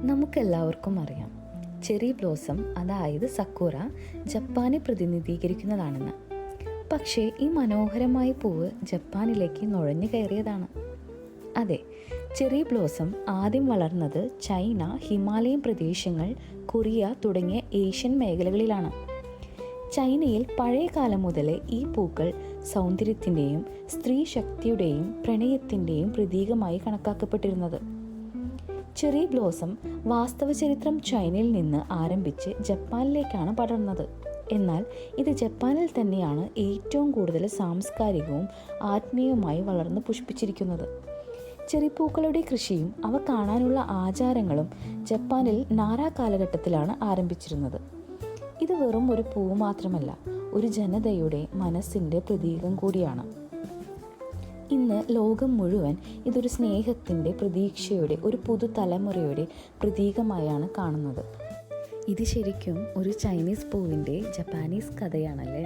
നമുക്കെല്ലാവർക്കും അറിയാം, cherry blossom അതായത് സക്കുറ ജപ്പാനെ പ്രതിനിധീകരിക്കുന്നതാണെന്ന്. പക്ഷേ ഈ മനോഹരമായ പൂവ് ജപ്പാനിലേക്ക് നുഴഞ്ഞു കയറിയതാണ്. അതെ, ചെറി ബ്ലോസം ആദ്യം വളർന്നത് ചൈന, ഹിമാലയൻ പ്രദേശങ്ങൾ, കൊറിയ തുടങ്ങിയ ഏഷ്യൻ മേഖലകളിലാണ്. ചൈനയിൽ പഴയ കാലം മുതലേ ഈ പൂക്കൾ സൗന്ദര്യത്തിൻ്റെയും സ്ത്രീ ശക്തിയുടെയും പ്രണയത്തിൻ്റെയും പ്രതീകമായി കണക്കാക്കപ്പെട്ടിരുന്നത്. ചെറി ബ്ലോസം വാസ്തവ ചരിത്രം ചൈനയിൽ നിന്ന് ആരംഭിച്ച് ജപ്പാനിലേക്കാണ് പടർന്നത്. എന്നാൽ ഇത് ജപ്പാനിൽ തന്നെയാണ് ഏറ്റവും കൂടുതൽ സാംസ്കാരികവും ആത്മീയവുമായി വളർന്ന് പുഷ്പിച്ചിരിക്കുന്നത്. ചെറിപ്പൂക്കളുടെ കൃഷിയും അവ കാണാനുള്ള ആചാരങ്ങളും ജപ്പാനിൽ നാരാ കാലഘട്ടത്തിലാണ് ആരംഭിച്ചിരുന്നത്. ഇത് വെറും ഒരു പൂവ് മാത്രമല്ല, ഒരു ജനതയുടെ മനസ്സിൻ്റെ പ്രതീകം കൂടിയാണ്. ഇന്ന് ലോകം മുഴുവൻ ഇതൊരു സ്നേഹത്തിൻ്റെ, പ്രതീക്ഷയുടെ, ഒരു പുതുതലമുറയുടെ പ്രതീകമായാണ് കാണുന്നത്. ഇത് ശരിക്കും ഒരു ചൈനീസ് പൂവിൻ്റെ ജപ്പാനീസ് കഥയാണല്ലേ.